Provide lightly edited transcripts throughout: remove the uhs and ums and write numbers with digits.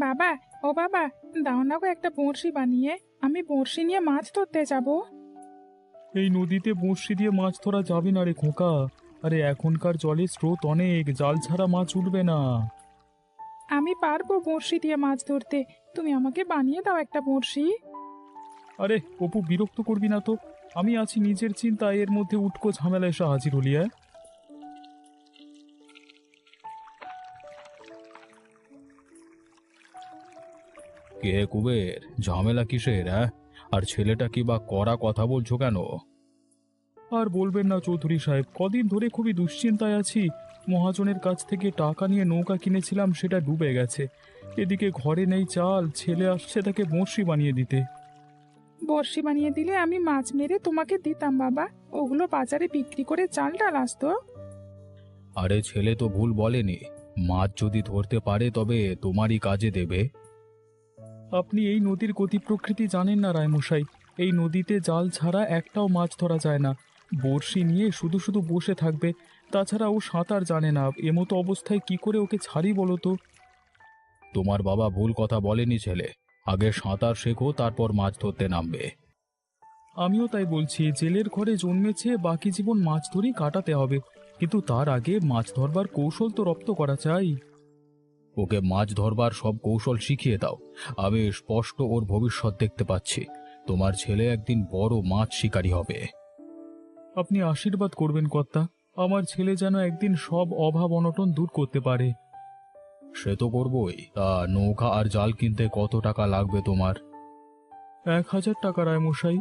বাবা, ও বাবা, দাও না গো একটা বড়শি বানিয়ে। আমি বড়শি নিয়ে মাছ ধরতে যাব। এই নদীতে বঁড়শি দিয়ে মাছ ধরা যাবে না রে খোকা। আরে এখনকার জলের স্রোত অনেক, জাল ছাড়া মাছ উঠবে না। আমি পারবো বড়শি দিয়ে মাছ ধরতে। তুমি আমাকে বানিয়ে দাও একটা বড়শি। আরে অপু, বিরক্ত করবি না তো। আমি আছি নিজের চিন্তায়, এর মধ্যে উটকো ঝামেলা এসে হাজির হলি। কে কুবের, ঝামেলা কিসের? আর ছেলেটা কি বা কড়া কথা বলছো কেন? আর বলবেন না চৌধুরী সাহেব, কদিন ধরে খুবই দুশ্চিন্তায় আছি। মহাজনের কাছ থেকে টাকা নিয়ে নৌকা কিনেছিলাম, সেটা ডুবে গেছে। এদিকে ঘরে নেই চাল, ছেলে আসছে তাকে বড়শি বানিয়ে দিতে। বড়শি বানিয়ে দিলে আমি মাছ মেরে তোমাকে দিতাম বাবা। ওগুলো বাজারে বিক্রি করে চাল ডাল আসতো। আরে ছেলে তো ভুল বলেনি, মাছ যদি ধরতে পারে তবে তোমারই কাজে দেবে। আপনি এই নদীর গতি প্রকৃতি জানেন না রায়মশাই। এই নদীতে জাল ছাড়া একটাও মাছ ধরা যায় না। বড়শি নিয়ে শুধু শুধু বসে থাকবে। তাছাড়া ও সাঁতার জানে না, এমতো অবস্থায় কি করে ওকে ছাড়ি বলো তো? তোমার বাবা ভুল কথা বলেনি ছেলে, আগে সাঁতার শেখো তারপর মাছ ধরতে নামবে। আমিও তাই বলছি, জেলের ঘরে জন্মেছে, বাকি জীবন মাছ ধরেই কাটাতে হবে। কিন্তু তার আগে মাছ ধরবার কৌশল তো রপ্ত করা চাই। ওকে মাছ ধরবার সব কৌশল শিখিয়ে দাও। আমি স্পষ্ট ওর ভবিষ্যৎ দেখতে পাচ্ছি। তোমার ছেলে একদিন বড় মাছ শিকারী হবে। আপনি আশীর্বাদ করবেন কর্তা, আমার ছেলে যেন একদিন সব অভাব অনটন দূর করতে পারে। সে তো করবই। তা নৌকা আর জাল কিনতে কত টাকা লাগবে তোমার? 1000 টাকা রায়মশাই।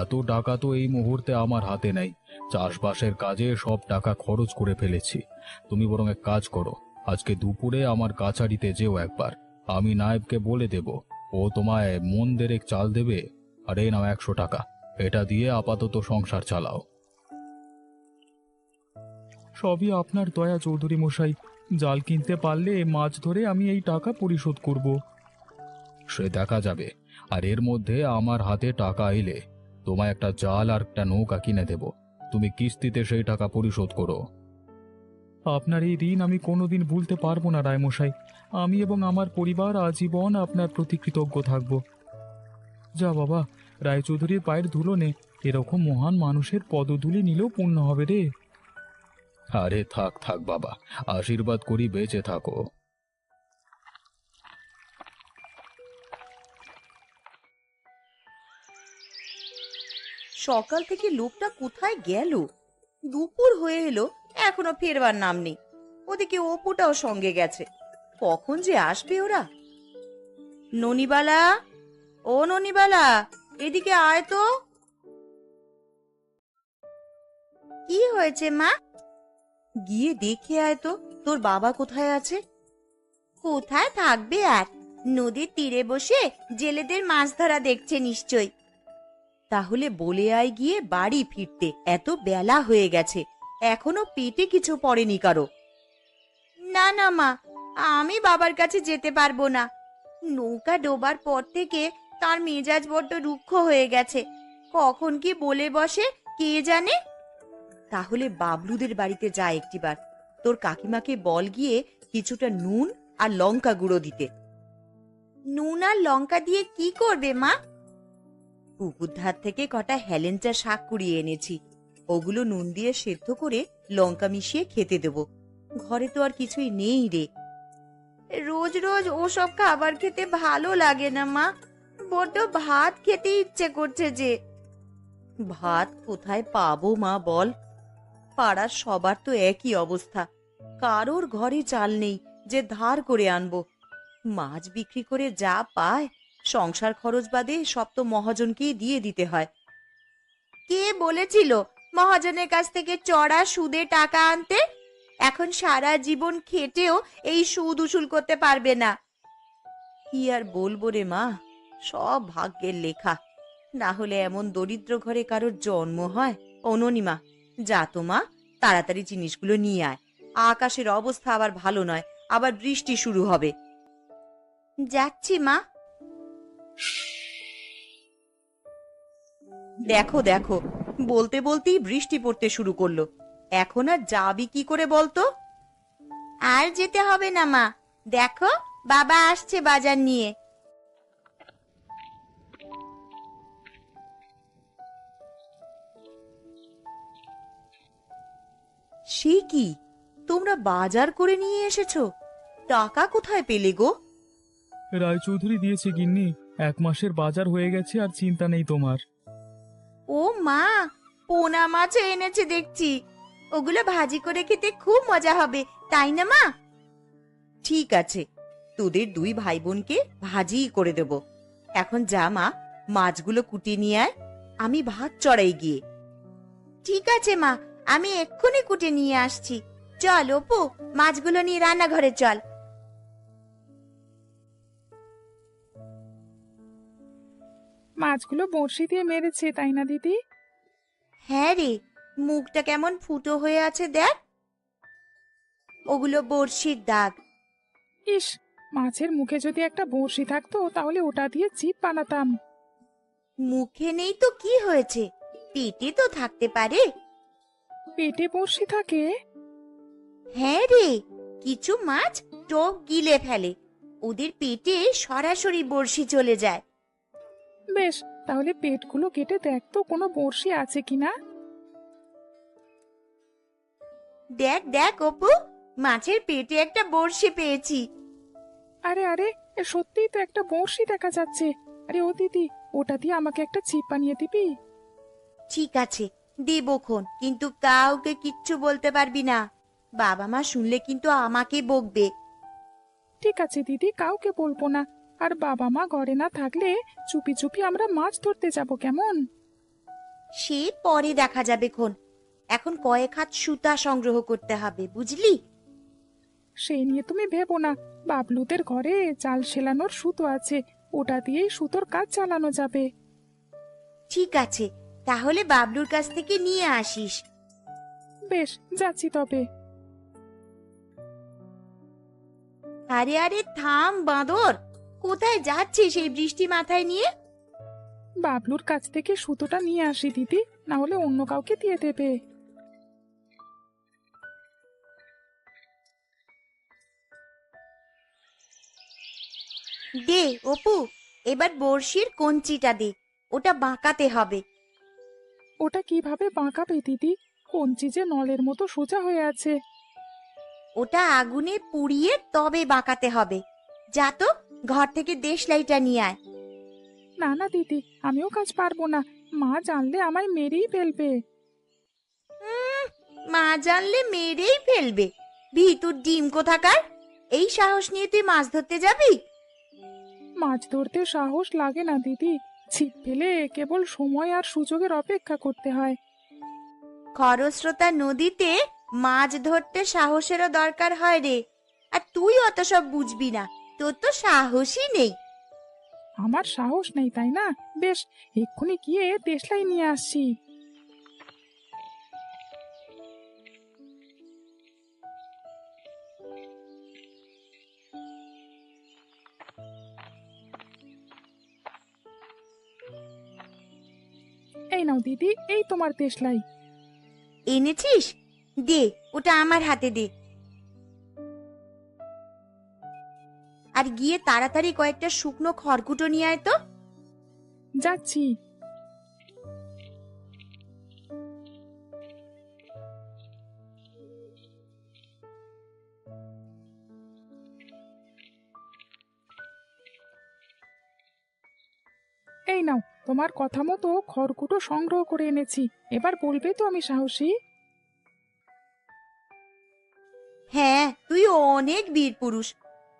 এত টাকা তো এই মুহূর্তে আমার হাতে নেই। চাষবাসের কাজে সব টাকা খরচ করে ফেলেছি। তুমি বরং এক কাজ করো, আজকে দুপুরে আমার কাছারিতে যেও একবার। আমি নায়েবকে বলে দেব, ও তোমায় মন দেড়েক চাল দেবে। আর এই নাও 100 টাকা, এটা দিয়ে আপাতত সংসার চালাও। সবই আপনার দয়া চৌধুরী মশাই। জাল কিনতে পারলে মাছ ধরে আমি এই টাকা পরিশোধ করব। সে দেখা যাবে। আর এর মধ্যে আমার হাতে টাকা এলে তোমায় একটা জাল আর একটা নৌকা কিনে দেব। তুমি কিস্তিতে সেই টাকা পরিশোধ করো। আপনার এই ঋণ আমি কোনোদিন ভুলতে পারবো না রায়মশাই। আমি এবং আমার পরিবার আজীবন আপনার প্রতি কৃতজ্ঞ থাকব। যা বাবা, রায়চৌধুরীর পায়ের ধুলো নে। এরকম মহান মানুষের পদধূলি নিলেও পুণ্য হবে রে। আরে থাক থাক বাবা, আশীর্বাদ করি বেঁচে থাকো। সকাল থেকে লোকটা কোথায় গেল? দুপুর হয়ে এলো, এখনো ফেরবার নাম নেই। ওদিকে অপুটাও সঙ্গে গেছে। কখন যে আসবে ওরা? ননিবালা, ও ননিবালা, এদিকে আয় তো। কি হয়েছে মা? গিয়ে দেখে আয় তো, তোর বাবা কোথায় আছে। কোথায় থাকবে আর, নদীর তীরে বসে জেলেদের মাছ ধরা দেখছে নিশ্চয়ই। তাহলে বলে আয় গিয়ে বাড়ি ফিরতে, এত বেলা হয়ে গেছে, এখনো পেটে কিছু পড়েনি কারো। না না মা, আমি বাবার কাছে যেতে পারবো না। নৌকা ডোবার পর থেকে তার মেজাজ বড্ড রুক্ষ হয়ে গেছে। কখন কি বলে বসে কে জানে। তাহলে বাবলুদের বাড়িতে যা একটিবার। তোর কাকিমাকে বল গিয়ে কিছুটা নুন আর লঙ্কা গুঁড়ো দিতে। নুন আর লঙ্কা দিয়ে কি করবে মা? পুকুর ধার থেকে কটা হেলেঞ্চা শাক কুড়িয়ে এনেছি, ওগুলো নুন দিয়ে সেদ্ধ করে লঙ্কা মিশিয়ে খেতে দেব। ঘরে তো আর কিছুই নেই রে। রোজ রোজ ওসব খাবার খেতে ভালো লাগে না মা, বড্ড ভাত খেতে ইচ্ছে করছে যে। ভাত কোথায় পাবো মা বল? পাড়ার সবার তো একই অবস্থা, কারোর ঘরে চাল নেই যে ধার করে আনবো। মাছ বিক্রি করে যা পায়, সংসার খরচ বাদে সব তো মহাজনকেই দিয়ে দিতে হয়। কে বলেছিল মহাজনের কাছ থেকে চড়া সুদে টাকা আনতে? এখন সারা জীবন খেটেও এই সুদ উসুল করতে পারবে না। কি আর বলবো রে মা, সব ভাগ্যের লেখা। না হলে এমন দরিদ্র ঘরে কারোর জন্ম হয়? অননিমা, যা তো মা, তাড়াতাড়ি জিনিসগুলো নিয়ে আয়। আকাশের অবস্থা আবার ভালো নয়, আবার বৃষ্টি শুরু হবে। যাচ্ছি মা। দেখো দেখো, বলতে বলতেই বৃষ্টি পড়তে শুরু করলো। এখন আর যাবি কি করে বলতো? আর যেতে হবে না মা, দেখো বাবা আসছে বাজার নিয়ে। সে কি, তোমরা বাজার করে নিয়ে এসেছো? টাকা কোথায় পেলে গো? রায়চৌধুরী দিয়েছে গিন্নি, 1 মাসের বাজার হয়ে গেছে, আর চিন্তা নেই তোমার। ও মা, পোনা মাছ এনেছে দেখছি। ওগুলো ভাজি করে খেতে খুব মজা হবে, তাই না মা? ঠিক আছে, তোদের 2 ভাই বোনকে ভাজিই করে দেব। এখন যা মা, মাছগুলো কুটিয়ে নিয়ে আয়, আমি ভাত চড়াই গিয়ে। ঠিক আছে মা, আমি এক্ষুনি কুটে নিয়ে আসছি। চল অপু, মাছগুলো নিয়ে রান্নাঘরে চল। মাছগুলো বড়শি দিয়ে মেরেছে, তাই না দিদি? হ্যাঁ রে, মুখটা কেমন ফুটো হয়ে আছে দেখ। ওগুলো বড়শির দাগ। ইস, মাছের মুখে যদি একটা বড়শি থাকতো তাহলে ওটা দিয়ে ছিপ বানাতাম। মুখে নেই তো কি হয়েছে, পেটে তো থাকতে পারে। পেটে বড়শি থাকে? হ্যাঁ রে, কিছু মাছ টোপ গিলে ফেলে, ওদের পেটে সরাসরি বড়শি চলে যায়। বেশ, তাহলে পেটগুলো কেটে দেখ তো কোনো বড়শি আছে কিনা। দেখ দেখ অপু, মাছের পেটে একটা বড়শি পেয়েছি। আরে আরে, এ সত্যিই তো একটা বড়শি দেখা যাচ্ছে। আরে ও দিদি, ওটা দিয়ে আমাকে একটা ছিপ বানিয়ে দিবি? ঠিক আছে, দেবক্ষণ, কিন্তু কাউকে কিচ্ছু বলতে পারবি না। বাবা মা শুনলে কিন্তু আমাকে বকবে। ঠিক আছে দিদি, কাউকে বলবো না। আর বাবা মা ঘরে না থাকলে চুপি চুপি আমরা মাছ ধরতে যাব, কেমন? সে পরে দেখা যাবে খন, এখন কয়েক হাত সুতা সংগ্রহ করতে হবে, বুঝলি? সেই নিয়ে তুমি ভেবো না, বাবলুদের ঘরে জাল সেলানোর সুতো আছে, ওটা দিয়েই সুতোর কাজ চালানো যাবে। ঠিক আছে, তাহলে বাবলুর কাছ থেকে নিয়ে আসিস। বেশ, যাচ্ছি তবে। আরে আরে থাম বাঁদর, কোথায় যাচ্ছিস এই বৃষ্টি মাথায় নিয়ে? বাবলুর কাছ থেকে সুতোটা নিয়ে আসি দিদি, না হলে অন্য কাউকে দিয়ে দেবে। দে অপু, এবার বড়শির কঞ্চিটা দে, ওটা বাঁকাতে হবে। ওটা কিভাবে বাঁকাবে দিদি? কঞ্চি যে নলের মতো সোজা হয়ে আছে। ওটা আগুনে পুড়িয়ে তবে বাঁকাতে হবে। যা তো, ঘর থেকে দেশলাইটা নিয়ে আয়। না না দিদি, আমিও কাজ পারবো না, মা জানলে আমায় মেরেই ফেলবে। মা জানলে মেরেই ফেলবে? ভিতুর ডিম কোথাকার, এই সাহস নিয়ে তুই মাছ ধরতে যাবি? মাছ ধরতে সাহস লাগে না দিদি, ছিপ ফেলে কেবল সময় আর সুযোগের অপেক্ষা করতে হয়। খরস্রোতা নদীতে মাছ ধরতে সাহসেরও দরকার হয় রে। আর তুই অত সব বুঝবি না, তোর তো সাহসই নেই। আমার সাহস নেই তাই না? বেশ, এক্ষুনি গিয়ে দেশলাই নিয়ে আসছি। এই নাও দিদি, এই তোমার দেশলাই। এনেছিস? দে, ওটা আমার হাতে দে। আর গিয়ে তাড়াতাড়ি কয়েকটা শুকনো খড়কুটো নিয়ে আয় তো। যাচ্ছি। এই নাও, তোমার কথা মতো খড়কুটো সংগ্রহ করে এনেছি, এবার বলবে তো আমি সাহসী। হ্যাঁ, তুই অনেক বীর পুরুষ।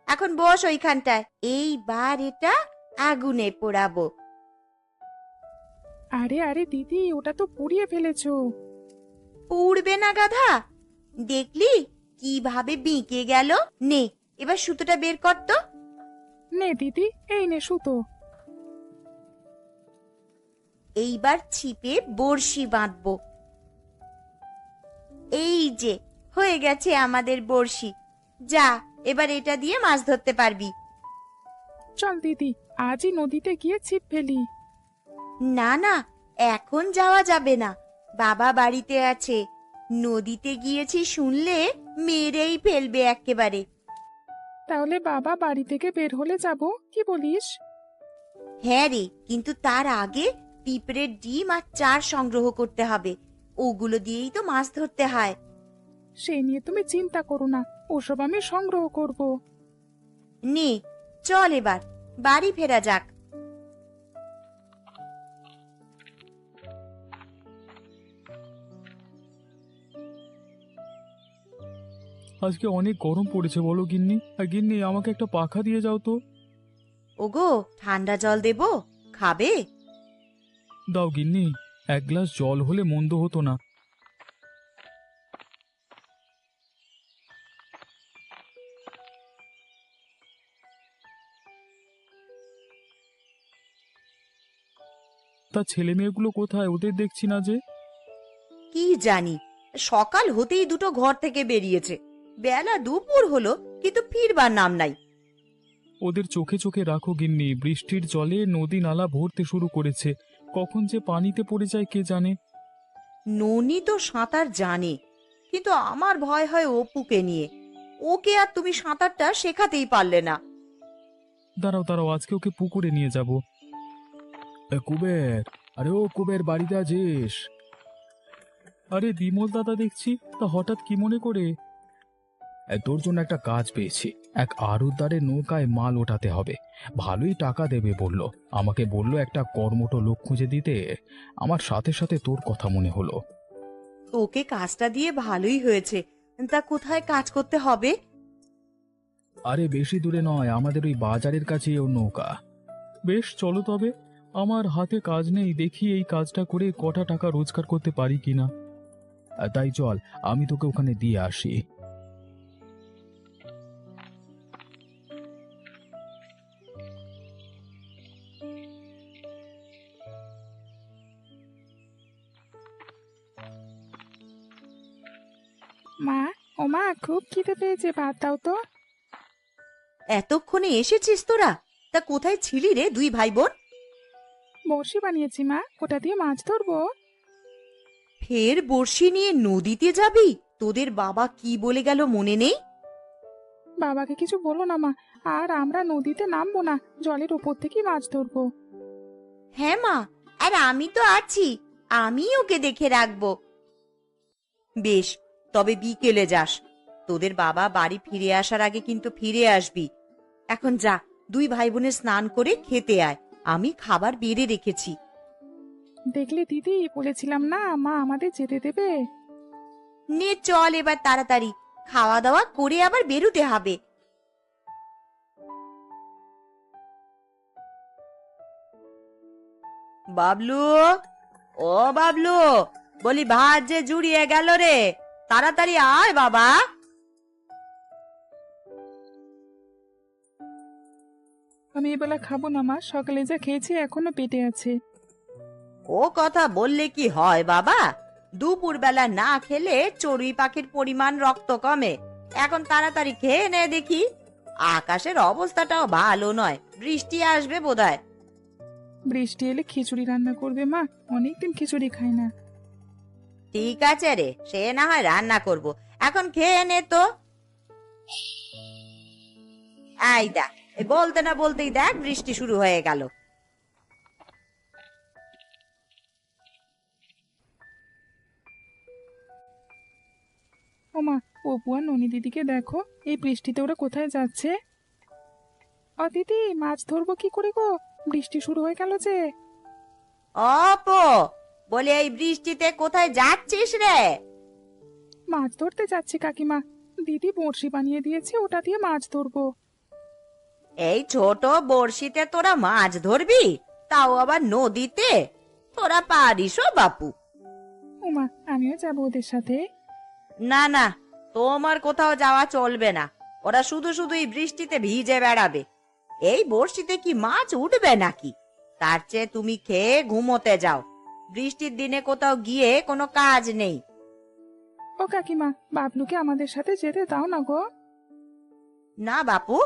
এখন বস ওইখানটায়, এইবার এটা আগুনে পোড়াবো। আরে আরে দিদি, ওটা তো পুড়িয়ে ফেলেছো। পুড়বে না গাধা, দেখলি কিভাবে বিঁকে গেল। নে, এবার সুতোটা বের কর তো। নে দিদি, এই নে সুতো। এইবার ছিপে বড়শি বাঁধবো। এই যে হয়ে গেছে আমাদের বড়শি। যা, এবার এটা দিয়ে মাছ ধরতে পারবি। চল দিদি, আজই নদীতে গিয়ে ছিপ ফেলি। না না, এখন যাওয়া যাবে না, বাবা বাড়িতে আছে। নদীতে গিয়েছি শুনলে মেরেই ফেলবে একেবারে। তাহলে বাবা বাড়ি থেকে বের হলে যাব, কি বলিস? হ্যাঁ রে, কিন্তু তার আগে পিঁপড়ের ডিম আর চার সংগ্রহ করতে হবে। ওগুলো দিয়েই তো মাছ ধরতে হয়। সেই নিয়ে তুমি চিন্তা করো না, ওসব আমি সংগ্রহ করব। নে, চল এবার বাড়ি ফেরা যাক। আজকে অনেক গরম পড়েছে বলো গিন্নি। গিন্নি, আমাকে একটা পাখা দিয়ে যাও তো। ওগো, ঠান্ডা জল দেবো, খাবে? দাও গিন্নি, এক গ্লাস জল হলে মন্দ হতো না। তা ছেলে মেয়েগুলো কোথায়? ওদের দেখছি না যে। কি জানি, সকাল হতেই দুটো ঘর থেকে বেরিয়েছে। বেলা দুপুর হলো কিন্তু ফিরবার নাম নাই। ওদের চোখে চোখে রাখো গিন্নি, বৃষ্টির জলে নদী নালা ভরতে শুরু করেছে, কখন যে পানিতে পড়ে যায় কে জানে। ননি তো সাঁতার জানে, কিন্তু আমার ভয় হয় অপুকে নিয়ে। ওকে আর তুমি সাঁতারটা শেখাতেই পারলে না। দাঁড়াও দাঁড়াও, আজকে ওকে পুকুরে নিয়ে যাব। কুবের, আরে ও কুবের, বাড়িতে আছিস? আরে বিমল দাদা দেখছি, তা হঠাৎ কি মনে করে? তোর জন্য একটা কাজ পেয়েছি। এক আড়তদারের নৌকায় মাল ওঠাতে হবে, ভালোই টাকা দেবে বলল। আমাকে বলল একটা কর্মঠ লোক খুঁজে দিতে। আমার সাথে সাথে তোর কথা মনে হলো। ওকে কাজটা দিয়ে ভালোই হয়েছে। তা কোথায় কাজ করতে হবে? আরে বেশি দূরে নয়, আমাদের ওই বাজারের কাছেই ওর নৌকা। বেশ, চলো তবে। আমার হাতে কাজ নেই, দেখি এই কাজটা করে কটা টাকা রোজগার করতে পারি কিনা। তাই চল, আমি তোকে ওখানে দিয়ে আসি। মা, ও মা, খুব খিদে পেয়েছে, ভাত দাও তো। এতক্ষণে এসেছিস তোরা? তা কোথায় ছিলি রে দুই ভাই বোন? বড়শি বানিয়েছি মা, ওটা দিয়ে মাছ ধরবো। ফের বড়শি নিয়ে নদীতে যাবি? তোদের বাবা কি বলে গেল মনে নেই? বাবাকে কিছু বলো না মা, আর আমরা নদীতে নামবো না, জলের উপর থেকেই মাছ ধরবো। হ্যাঁ মা, আর আমি তো আছি, আমি ওকে দেখে রাখবো। বেশ, তবে বিকেলে যাস। তোদের বাবা বাড়ি ফিরে আসার আগে কিন্তু ফিরে আসবি। এখন যা, দুই ভাই বোনে স্নান করে খেতে আয়, আমি খাবার বেড়ে রেখেছি। দেখলে দিদি, বলেছিলাম না মা আমাদের যেতে দেবে। নে চল এবার তাড়াতাড়ি, খাওয়া দাওয়া করে আবার বেরোতে হবে। বাবলু, ও বাবলু, বলি ভাত যে জুড়িয়ে গেল রে, তাড়াতাড়ি আয় বাবা। আমি এবেলা খাবো না মা, সকালে যা খেয়েছি এখনো পেটে আছে। ও কথা বললে কি হয় বাবা? দুপুর বেলা না খেলে চড়ুই পাখির পরিমাণ রক্ত কমে। এখন তাড়াতাড়ি খেয়ে নে দেখি। আকাশের অবস্থাটাও ভালো নয়, বৃষ্টি আসবে বোধহয়। বৃষ্টি এলে খিচুড়ি রান্না করবে মা, অনেকদিন খিচুড়ি খাই না। ঠিক আছে রে, সে না হয় রান্না করব, এখন খেয়ে নে তো। আই দেখ, বলতে না বলতেই দেখ বৃষ্টি শুরু হয়ে গেল। ও মা, অপু আর ননি দিদিকে দেখো, এই বৃষ্টিতে ওরা কোথায় যাচ্ছে? ও দিদি, মাছ ধরবো কি করে গো, বৃষ্টি শুরু হয়ে গেল যে। অপো, বলে এই বৃষ্টিতে কোথায় যাচ্ছিস রে? মাছ ধরতে যাচ্ছি কাকিমা, দিদি বড়শি বানিয়ে দিয়েছে, ওটা দিয়ে মাছ ধরবো। এই ছোট বড়শিতে তোরা মাছ ধরবি, তাও আবার নদীতে? তোরা পারিস ও বাপু? ওমা, আমিও যাবো ওদের সাথে। না না, তোমার কোথাও যাওয়া চলবে না। ওরা শুধু শুধু এই বৃষ্টিতে ভিজে বেড়াবে। এই বড়শিতে কি মাছ উঠবে নাকি? তার চেয়ে তুমি খেয়ে ঘুমোতে যাও। বৃষ্টির দিনে কোথাও গিয়ে কোনো কাজ নেই। ও কাকিমা, বাবলুকে আমাদের সাথে যেতে দাও না গো। না বাপু,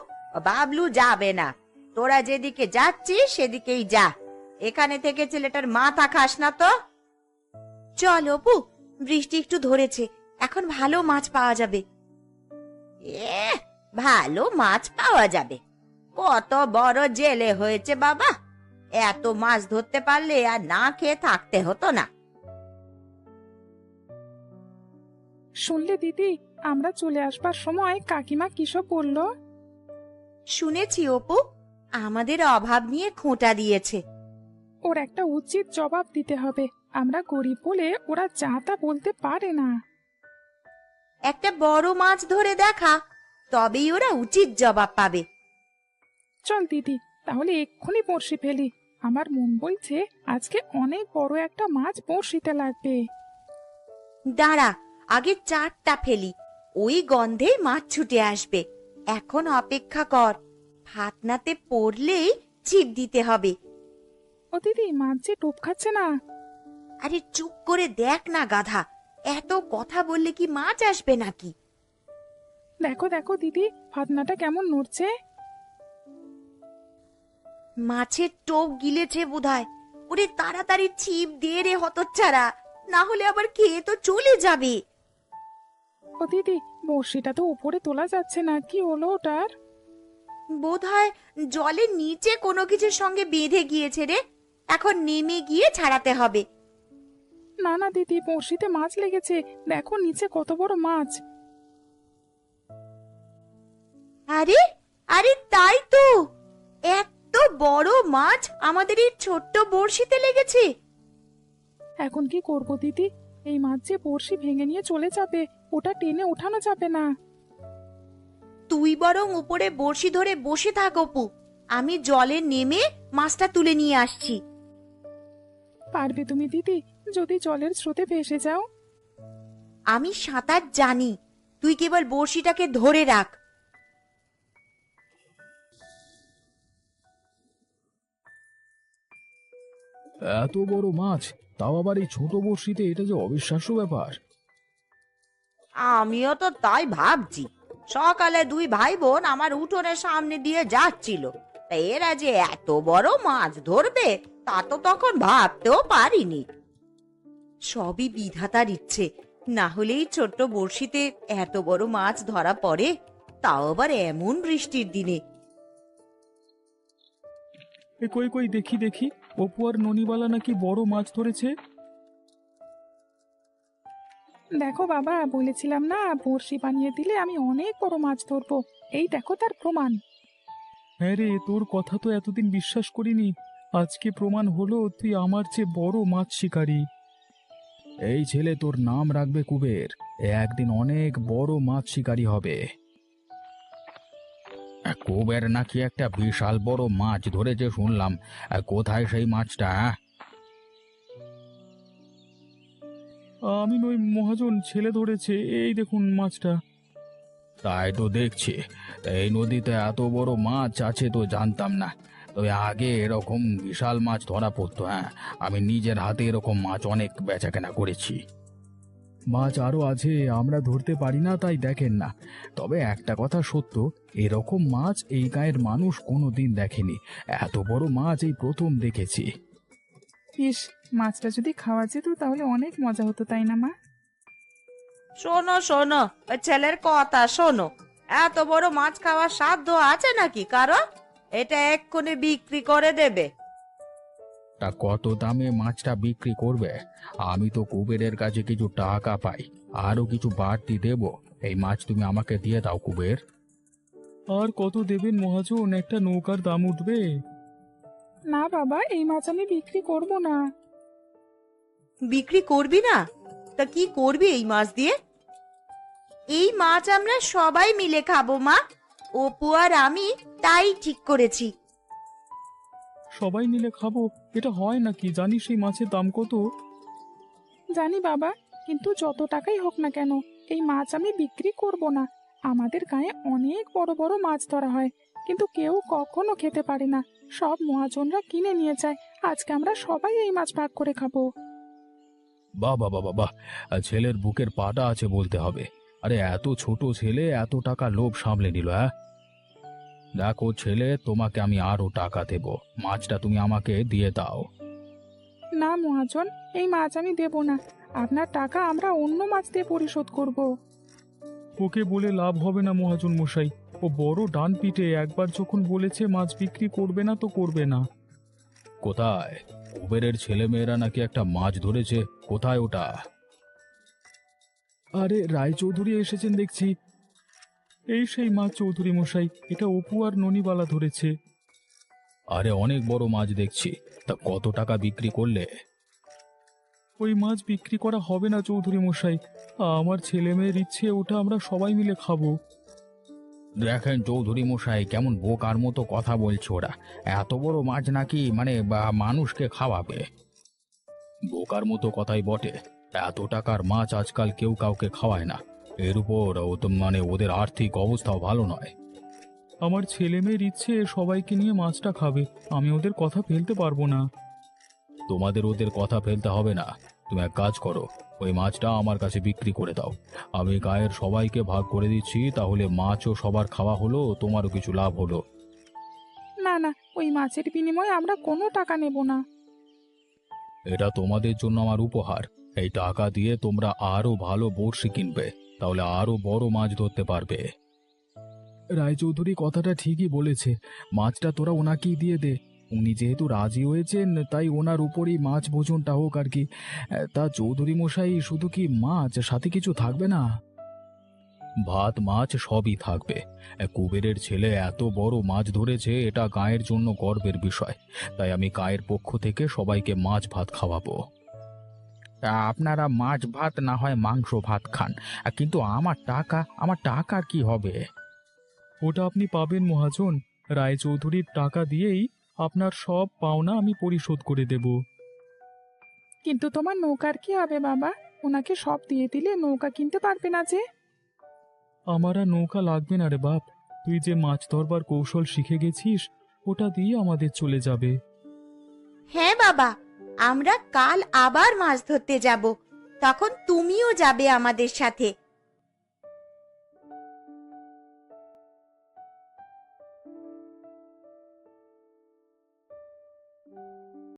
বাবলু যাবে না। তোরা যেদিকে যাচ্ছিস সেদিকেই যা, এখানে থেকে ছেলেটার মাথা খাস না তো। চল অপু, বৃষ্টি একটু ধরেছে, এখন ভালো মাছ পাওয়া যাবে। এ ভালো মাছ পাওয়া যাবে। কত বড় জেলে হয়েছে বাবা, এত মাছ ধরতে পারলে আর না খেয়ে থাকতে হতো না। শুনলে দিদি, আমরা চলে আসবার সময় কাকিমা কিসব বলল? শুনেছি অপু, আমাদের অভাব নিয়ে খোঁটা দিয়েছে। ওর একটা উচিত জবাব দিতে হবে। আমরা গরিব বলে ওরা যা তা বলতে পারে না। একটা বড় মাছ ধরে দেখা, তবেই ওরা উচিত জবাব পাবে। চল দিদি, তাহলে এক্ষুনি বড়শি ফেলি। আমার মন বলছে আজকে অনেক বড় একটা মাছ বড়শিতে লাগবে। দাঁড়া, আগে চারটা ফেলি, ওই গন্ধেই মাছ ছুটে আসবে। এখন অপেক্ষা কর, ফাতনাতে পড়লেই ছিপ দিতে হবে। ও দিদি, মাছ যে টোপ খাচ্ছে না। আরে চুপ করে দেখ না গাধা, এত কথা বললে কি মাছ আসবে নাকি? দেখো দেখো দিদি, ফাতনাটা কেমন নড়ছে। মাছের টোপ গিলেছে বোধহয়। ওরে তাড়াতাড়ি ছিপ দে রে হতচ্ছাড়া, না হলে আবার খেয়ে তো চলে যাবে। ও দিদি, বড়শিটা তো উপরে তোলা যাচ্ছে না, কি হলো ওটার? বোধহয় জলের নিচে কোনো কিছুর সঙ্গে বেঁধে গিয়েছে রে, এখন নেমে গিয়ে ছাড়াতে হবে। না না দিদি, বড়শিতে মাছ লেগেছে, দেখো নিচে কত বড় মাছ। আরে আরে তাই তো, এত বড় মাছ আমাদের এই ছোট্ট বড়শিতে লেগেছে। এখন কি করব দিদি? এই মাছ যে বড়শি ভেঙে নিয়ে চলে যাবে, ওটা টেনে ওঠানো যাবে না। তুই বরং উপরে বড়শি ধরে বসে থাক অপু, আমি জলে নেমে মাছটা তুলে নিয়ে আসছি। পারবে তুমি দিদি, যদি জলের স্রোতে ভেসে যাও? আমি সাঁতার জানি, তুই কেবল বড়শিটাকে ধরে রাখ। এত বড় মাছ, তাও আবার এই ছোট বড়শিতে, এটা যে অবিশ্বাস্য ব্যাপার। আমিও তো তাই ভাবছি। সকালে দুই ভাই বোন আমার উঠোনের সামনে দিয়ে যাচ্ছিল, তা এরা যে এত বড় মাছ ধরবে তা তো তখন ভাবতেও পারিনি। সবই বিধাতার ইচ্ছে, না হলেই ছোট্ট বড়শিতে এত বড় মাছ ধরা পড়ে, তাও আবার এমন বৃষ্টির দিনে। এ কই কই, দেখি দেখি, অপু আর ননিবালা নাকি বড় মাছ ধরেছে। দেখো বাবা, বলেছিলাম না বড়শি বানিয়ে দিলে আমি অনেক বড় মাছ ধরবো। এই দেখো তার প্রমাণ। হ্যাঁ রে, তোর কথা তো এতদিন বিশ্বাস করিনি, আজকে প্রমাণ হলো তুই আমার চেয়ে বড় মাছ শিকারী। এই ছেলে তোর নাম রাখবে কুবের, এ একদিন অনেক বড় মাছ শিকারী হবে। কুবের নাকি একটা বিশাল বড় মাছ ধরেছে শুনলাম, কোথায় সেই মাছটা? আমি নই মহাজন, ছেলে ধরেছে, এই দেখুন মাছটা। তাই তো দেখছি, এই নদীতে এত বড় মাছ আছে তো জানতাম না। তবে আগে এরকম বিশাল মাছ ধরা পড়তো, হ্যাঁ, আমি নিজের হাতে এরকম মাছ অনেক বেচাকেনা করেছি। মাছ আরো আছে, আমরা ধরতে পারি না তাই দেখেন না। তবে একটা কথা সত্য, এরকম মাছ এই গায়ের মানুষ কোনোদিন দেখেনি। এত বড় মাছ এই প্রথম দেখেছি। ইস, মাছটা যদি খাওয়া যেত তাহলে অনেক মজা হতো, তাই না মা? শোনো শোনো, ওই ছেলের কথা শোনো। এত বড় মাছ খাওয়ার সাধ্য আছে নাকি কারো? এটা এক্ষুনি বিক্রি করে দেবে। তা কত দামে মাছটা বিক্রি করবে? আমি তো কুবেরের কাছে কিছু টাকা পাই, আরো কিছু বাড়তি দেব। এই মাছ তুমি আমাকে দিয়ে দাও কুবের। আর কত দেবেন মহাজন? একটা নৌকার দাম উঠবে। না বাবা, এই মাছ আমি বিক্রি করব না। বিক্রি করবি না? তা কি করবি এই মাছ দিয়ে? এই মাছ আমরা সবাই মিলে খাবো মা, অপু আর আমি তাই ঠিক করেছি। সবাই মিলে খাবো? এটা হয় নাকি? জানিস এই মাছের দাম কত? জানি বাবা, কিন্তু যত টাকাই হোক না কেন, এই মাছ আমি বিক্রি করব না। আমাদের গায়ে অনেক বড় বড় মাছ ধরা হয়, কিন্তু কেউ কখনো খেতে পারে না। সব মহাজনরা কিনে নিয়ে যায়। আজকে আমরা সবাই এই মাছ ভাগ করে খাবো। বাহ বাহ বাহ বাহ, ছেলের বুকের পাটা আছে বলতে হবে। আরে এত ছোট ছেলে এত টাকা লোভ সামলে নিল, হ্যাঁ? দেখো ছেলে, তোমাকে আমি আরো টাকা দেব, মাছটা তুমি আমাকে দিয়ে দাও। না মহাজন, এই মাছ আমি দেব না। আপনার টাকা আমরা অন্য মাছ দিয়ে পরিশোধ করব। ওকে বলে লাভ হবে না মহাজন মশাই। ও বড় ডান পিঠে, একবার যখন বলেছে মাছ বিক্রি করবে না তো করবে না। কোথায়? কুবেরের ছেলে মেয়েরা নাকি একটা মাছ ধরেছে, কোথায় ওটা? আরে রায়চৌধুরী এসেছেন দেখছি। এই সেই মাছ চৌধুরী মশাই, এটা অপু আর ননিবালা ধরেছে। আরে অনেক বড় মাছ দেখছি, তা কত টাকা বিক্রি করলে? ওই মাছ বিক্রি করা হবে না চৌধুরী মশাই, আমার ছেলে মেয়ের ইচ্ছে, ওটা আমরা সবাই মিলে খাবো। দেখেন চৌধুরী মশাই, কেমন বোকার মতো কথা বলছে ওরা। এত বড় মাছ নাকি মানুষকে খাওয়াবে? বোকার মতো কথাই বটে। এত টাকার মাছ আজকাল কেউ কাউকে খাওয়ায় না। এর উপর ও তো ওদের আর্থিক অবস্থাও ভালো নয়। আমার ছেলে মেয়ের ইচ্ছে সবাইকে নিয়ে মাছটা খাবে, আমি ওদের কথা ফেলতে পারবো না। তোমাদের ওদের কথা ফেলতে হবে না। তুমি এক কাজ করো, ওই মাছটা আমার কাছে বিক্রি করে দাও। আমি গায়ের সবাইকে ভাগ করে দিচ্ছি, তাহলে মাছও সবার খাওয়া হলো, তোমারও কিছু লাভ হলো। না না, ওই মাছের বিনিময়ে আমরা কোনো টাকা নেব না। এটা তোমাদের জন্য আমার উপহার। এই টাকা দিয়ে তোমরা আরো ভালো বড়শি কিনবে, তাহলে আরো বড় মাছ ধরতে পারবে। রায়চৌধুরী কথাটা ঠিকই বলেছে, মাছটা তোরা ওনাকেই দিয়ে দে। উনি যেহেতু রাজি হয়েছেন, তাই ওনার উপরই মাছ ভোজনটা হোক আর কি। তা চৌধুরী মশাই, শুধু কি মাছ, সাথে কিছু থাকবে না? ভাত মাছ সবই থাকবে। কুবেরের ছেলে এত বড় মাছ ধরেছে, এটা গায়ের জন্য গর্বের বিষয়। তাই আমি গায়ের পক্ষ থেকে সবাইকে মাছ ভাত খাওয়াবো। আপনারা মাছ ভাত না হয় মাংস ভাত খান, কিন্তু আমার টাকা কি হবে? ওটা আপনি পাবেন মহাজন। রায়চৌধুরীর টাকা দিয়েই আপনার সব পাওনা আমি পরিশোধ করে দেব। কিন্তু তোমার নৌকার কি হবে বাবা? ওনাকে সব দিয়ে দিলে নৌকা কিনতে পারবে না যে। আমার আর নৌকা লাগবে না রে বাপ, তুই যে মাছ ধরবার কৌশল শিখে গেছিস, ওটা দিয়ে আমাদের চলে যাবে। হ্যাঁ বাবা, আমরা কাল আবার মাছ ধরতে যাব, তখন তুমিও যাবে আমাদের সাথে।